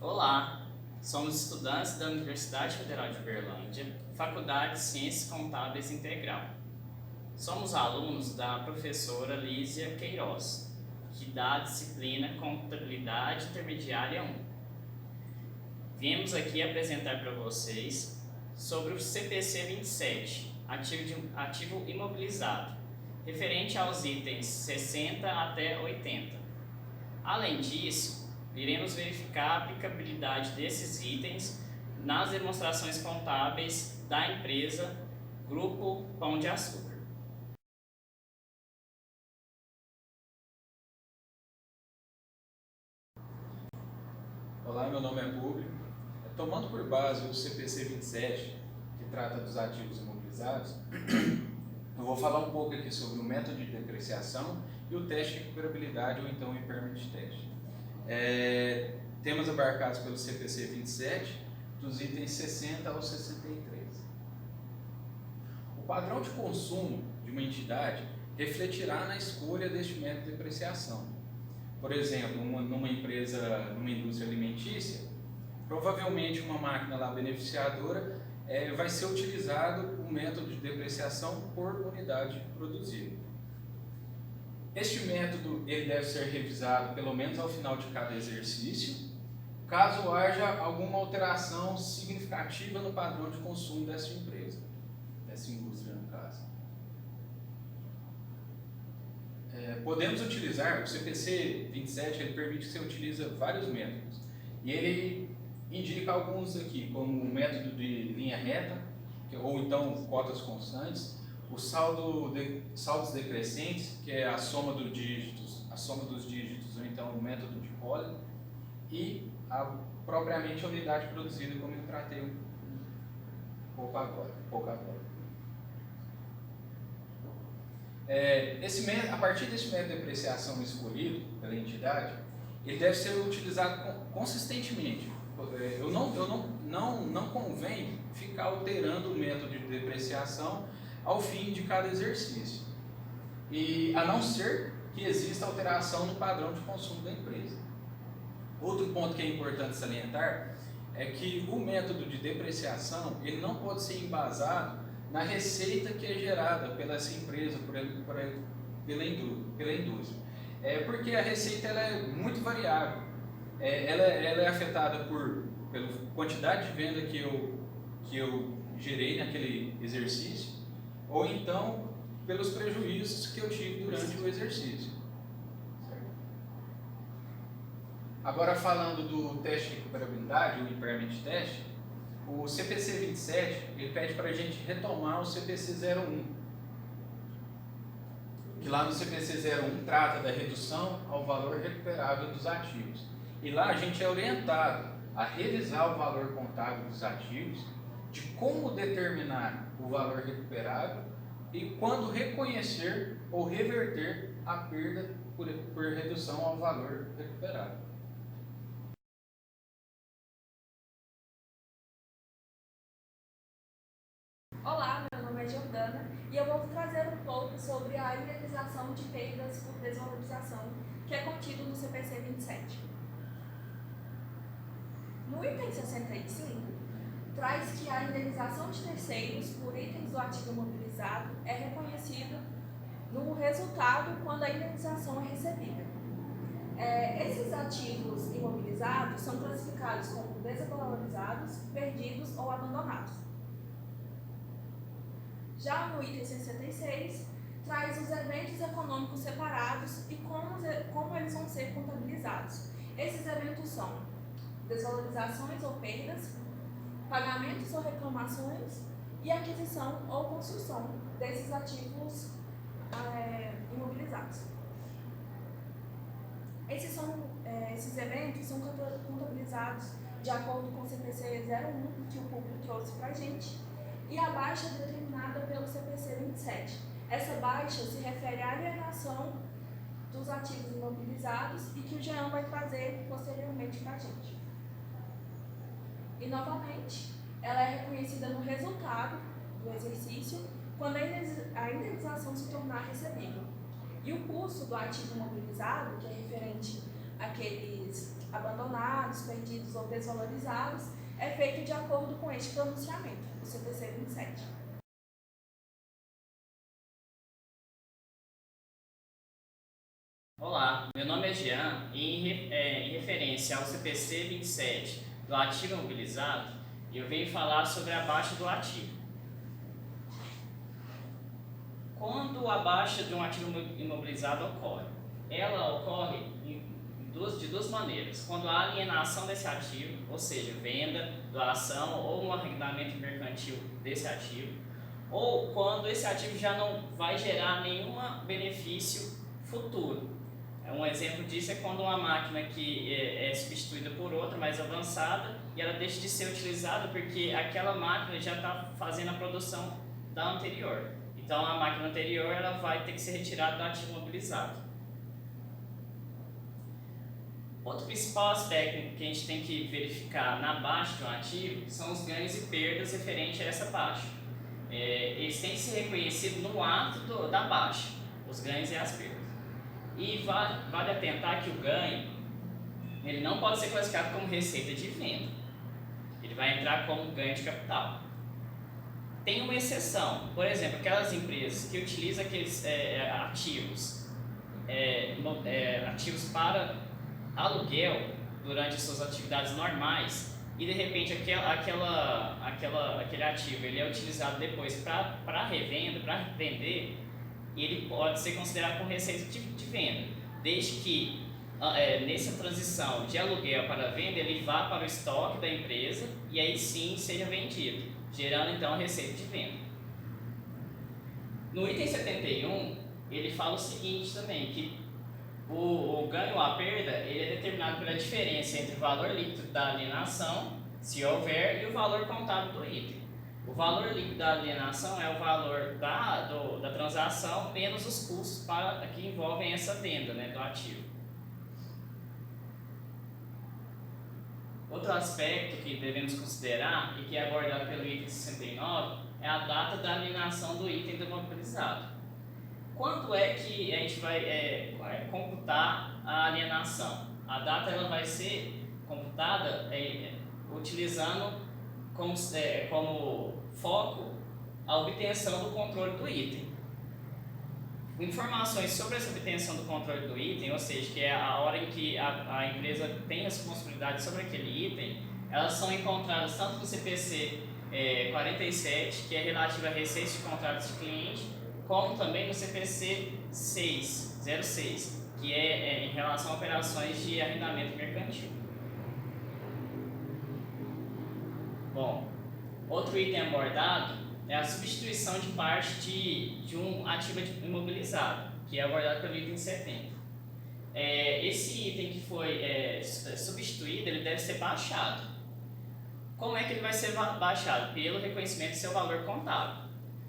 Olá, somos estudantes da Universidade Federal de Uberlândia, Faculdade de Ciências Contábeis Integral. Somos alunos da professora Lísia Queiroz, que dá a disciplina Contabilidade Intermediária 1. Viemos aqui apresentar para vocês sobre o CPC 27, ativo imobilizado, referente aos itens 60 até 80. Além disso, iremos verificar a aplicabilidade desses itens nas demonstrações contábeis da empresa Grupo Pão de Açúcar. Olá, meu nome é Públio. Tomando por base o CPC 27, que trata dos ativos imobilizados, eu vou falar um pouco aqui sobre o método de depreciação e o teste de recuperabilidade, ou então o impairment test. Temas abarcados pelo CPC 27, dos itens 60 ao 63. O padrão de consumo de uma entidade refletirá na escolha deste método de depreciação. Por exemplo, numa empresa, numa indústria alimentícia, provavelmente uma máquina lá beneficiadora vai ser utilizado o método de depreciação por unidade produzida. Este método ele deve ser revisado pelo menos ao final de cada exercício, caso haja alguma alteração significativa no padrão de consumo dessa empresa, dessa indústria no caso. Podemos utilizar, o CPC 27 ele permite que você utilize vários métodos, e ele indica alguns aqui, como o método de linha reta, ou então cotas constantes, o saldos decrescentes, que é a soma dos dígitos, ou então o método de Colli, e propriamente a unidade produzida, como eu tratei um pouco agora. A partir desse método de depreciação escolhido pela entidade, ele deve ser utilizado consistentemente. Não convém ficar alterando o método de depreciação ao fim de cada exercício, e a não ser que exista alteração no padrão de consumo da empresa. Outro ponto que é importante salientar é que o método de depreciação ele não pode ser embasado na receita que é gerada pela essa empresa, pela indústria. Porque a receita ela é muito variável. Ela é afetada pela quantidade de venda que eu gerei naquele exercício, ou então pelos prejuízos que eu tive durante o exercício. Certo? Agora, falando do teste de recuperabilidade, o impairment test, o CPC 27 ele pede para a gente retomar o CPC 01, que lá no CPC 01 trata da redução ao valor recuperável dos ativos. E lá a gente é orientado a revisar o valor contábil dos ativos, de como determinar o valor recuperável e quando reconhecer ou reverter a perda por redução ao valor recuperável. Olá, meu nome é Jordana e eu vou trazer um pouco sobre a indenização de perdas por desvalorização que é contido no CPC 27. No item 65, traz que a indenização de terceiros por itens do ativo imobilizado é reconhecida no resultado quando a indenização é recebida. Esses ativos imobilizados são classificados como desvalorizados, perdidos ou abandonados. Já no item 66, traz os eventos econômicos separados e como eles vão ser contabilizados. Esses eventos são desvalorizações ou perdas, pagamentos ou reclamações e aquisição ou construção desses ativos imobilizados. Esses eventos são contabilizados de acordo com o CPC 01, que o público trouxe para a gente, e a baixa determinada pelo CPC 27. Essa baixa se refere à alienação dos ativos imobilizados e que o Jean vai trazer posteriormente para a gente. E, novamente, ela é reconhecida no resultado do exercício quando a indenização se tornar recebível. E o custo do ativo imobilizado, que é referente aqueles abandonados, perdidos ou desvalorizados, é feito de acordo com este pronunciamento, o CPC 27. Olá, meu nome é Jean e em referência ao CPC 27 do ativo imobilizado, eu venho falar sobre a baixa do ativo. Quando a baixa de um ativo imobilizado ocorre? Ela ocorre de duas maneiras. Quando há alienação desse ativo, ou seja, venda, doação ou um arrendamento mercantil desse ativo, ou quando esse ativo já não vai gerar nenhum benefício futuro. Um exemplo disso é quando uma máquina que é substituída por outra mais avançada e ela deixa de ser utilizada porque aquela máquina já está fazendo a produção da anterior. Então a máquina anterior ela vai ter que ser retirada do ativo imobilizado. Outro principal aspecto que a gente tem que verificar na baixa de um ativo são os ganhos e perdas referentes a essa baixa. Eles têm que ser reconhecidos no ato da baixa, os ganhos e as perdas. E vale atentar que o ganho ele não pode ser classificado como receita de venda, ele vai entrar como ganho de capital. Tem uma exceção, por exemplo, aquelas empresas que utilizam aqueles ativos para aluguel durante as suas atividades normais e de repente aquele ativo ele é utilizado depois para revenda, para vender, e ele pode ser considerado como receita de venda, desde que nessa transição de aluguel para venda ele vá para o estoque da empresa e aí sim seja vendido, gerando então a receita de venda. No item 71 ele fala o seguinte também, que o ganho ou a perda ele é determinado pela diferença entre o valor líquido da alienação, se houver, e o valor contábil do item. O valor líquido da alienação é o valor da transação menos os custos que envolvem essa venda, né, do ativo. Outro aspecto que devemos considerar e que é abordado pelo item 69 é a data da alienação do item imobilizado. Quando é que a gente vai computar a alienação? A data ela vai ser computada utilizando como foco a obtenção do controle do item. Informações sobre essa obtenção do controle do item, ou seja, que é a hora em que a empresa tem responsabilidade sobre aquele item, elas são encontradas tanto no CPC 47, que é relativo a receitas de contratos de cliente, como também no CPC 06, que é em relação a operações de arrendamento mercantil. Bom, outro item abordado é a substituição de parte de um ativo imobilizado, que é abordado pelo item 70. Esse item que foi substituído, ele deve ser baixado. Como é que ele vai ser baixado? Pelo reconhecimento do seu valor contábil.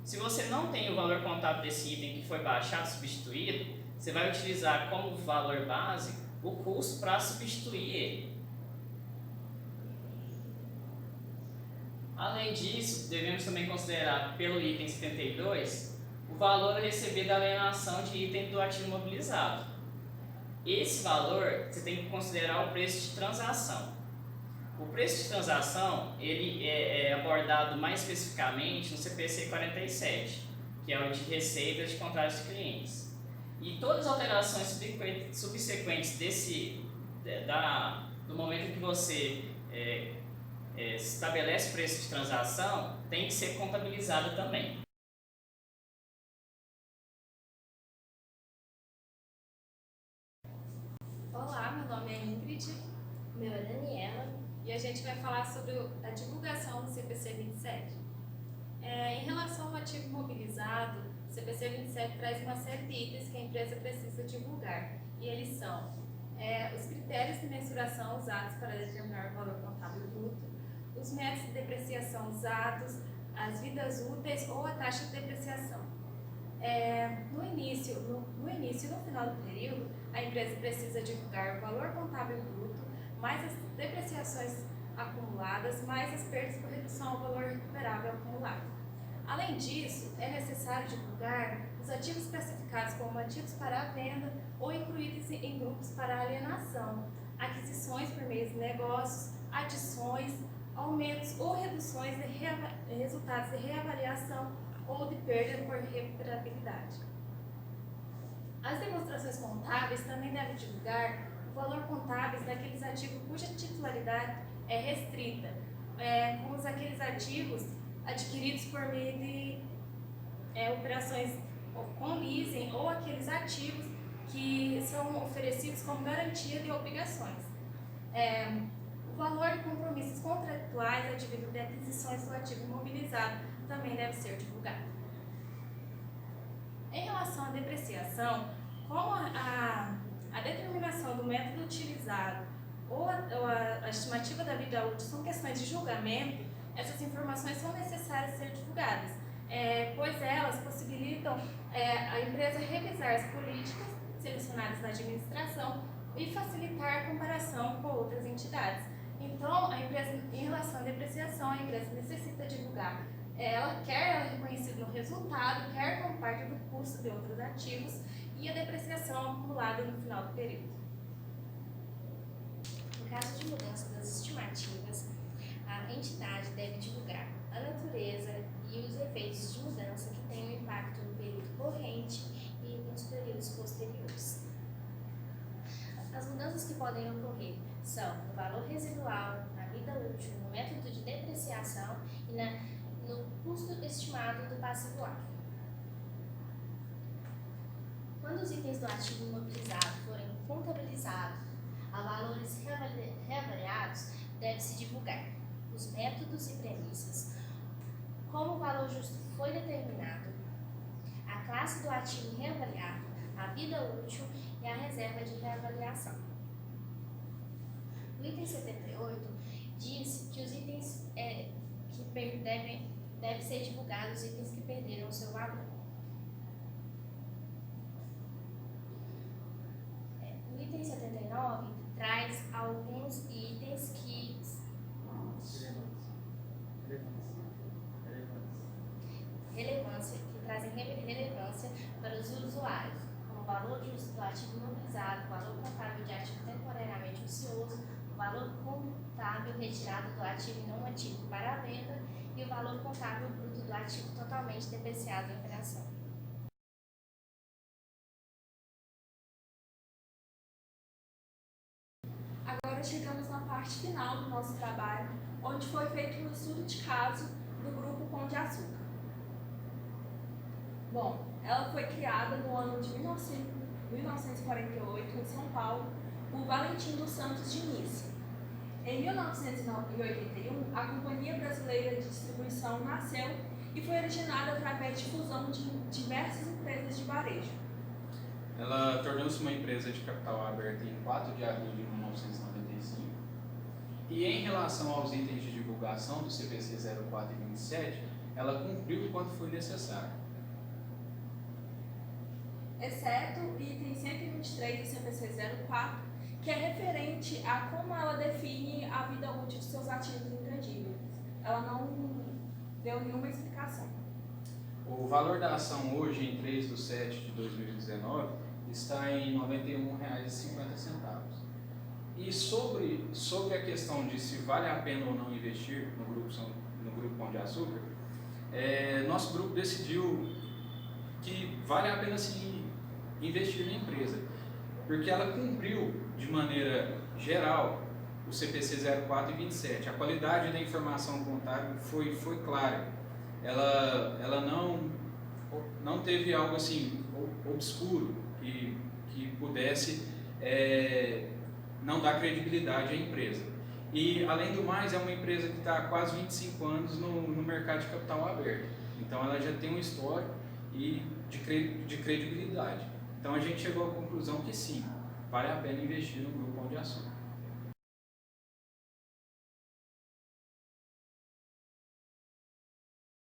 Se você não tem o valor contábil desse item que foi baixado, substituído, você vai utilizar como valor base o custo para substituir ele. Além disso, devemos também considerar pelo item 72 o valor recebido da alienação de item do ativo imobilizado. Esse valor você tem que considerar o preço de transação. O preço de transação ele é abordado mais especificamente no CPC 47, que é o de receitas de contratos de clientes. E todas as alterações subsequentes do momento em que você estabelece o preço de transação, tem que ser contabilizada também. Olá, meu nome é Ingrid. Meu é Daniela. E a gente vai falar sobre a divulgação do CPC 27. Em relação ao ativo imobilizado, o CPC 27 traz uma série de itens que a empresa precisa divulgar. E eles são os critérios de mensuração usados para determinar o valor contábil bruto, os métodos de depreciação usados, as vidas úteis ou a taxa de depreciação. No início e no final do período, a empresa precisa divulgar o valor contábil bruto, mais as depreciações acumuladas, mais as perdas por redução ao valor recuperável acumulado. Além disso, é necessário divulgar os ativos classificados como ativos para a venda ou incluídos em grupos para alienação, aquisições por meio de negócios, adições, aumentos ou reduções de resultados de reavaliação ou de perda por recuperabilidade. As demonstrações contábeis também devem divulgar o valor contábil daqueles ativos cuja titularidade é restrita, como aqueles ativos adquiridos por meio de operações com leasing ou aqueles ativos que são oferecidos como garantia de obrigações. O valor de compromissos contratuais advindo de aquisições do ativo imobilizado também deve ser divulgado. Em relação à depreciação, como a determinação do método utilizado ou a estimativa da vida útil são questões de julgamento, essas informações são necessárias ser divulgadas, pois elas possibilitam a empresa revisar as políticas selecionadas na administração e facilitar a comparação com outras entidades. Então, a empresa, em relação à depreciação, a empresa necessita divulgar quer reconhecido no resultado, quer como parte do custo de outros ativos e a depreciação acumulada no final do período. No caso de mudança das estimativas, a entidade deve divulgar a natureza e os efeitos de mudança que têm um impacto no período corrente e nos períodos posteriores. As mudanças que podem ocorrer são no valor residual, na vida útil, no método de depreciação e no custo estimado do passivo ativo. Quando os itens do ativo imobilizado forem contabilizados a valores reavaliados, deve-se divulgar os métodos e premissas, como o valor justo foi determinado, a classe do ativo reavaliado, a vida útil e a reserva de reavaliação. No item 78, diz que os itens deve ser divulgados os itens que perderam o seu valor. O item 79 traz alguns itens que trazem relevância para os usuários, como o valor justo do ativo imobilizado, o valor contábil de ativo temporariamente ocioso, o valor contábil retirado do ativo não ativo para a venda e o valor contábil bruto do ativo totalmente depreciado em operação. Agora chegamos na parte final do nosso trabalho, onde foi feito um estudo de caso do Grupo Pão de Açúcar. Bom, ela foi criada no ano de 1948, em São Paulo, por Valentim dos Santos Diniz. Em 1981, a Companhia Brasileira de Distribuição nasceu e foi originada através de fusão de diversas empresas de varejo. Ela tornou-se uma empresa de capital aberto em 4 de abril de 1995 e em relação aos itens de divulgação do CPC 04 e 27, ela cumpriu o quanto foi necessário. Exceto o item 123 do CPC 04, que é referente a como ela define a vida útil de seus ativos intangíveis. Ela não deu nenhuma explicação. O valor da ação hoje, em 3/7/2019, está em R$ 91,50. E sobre a questão de se vale a pena ou não investir no grupo Pão de Açúcar, nosso grupo decidiu que vale a pena sim investir na empresa, porque ela cumpriu de maneira geral o CPC 04 e 27. A qualidade da informação contábil foi clara. Ela não teve algo assim obscuro que pudesse não dar credibilidade à empresa. E, além do mais, é uma empresa que está há quase 25 anos no mercado de capital aberto. Então, ela já tem um histórico de credibilidade. Então, a gente chegou à conclusão que sim, vale a pena investir no Grupo Pão de Açúcar.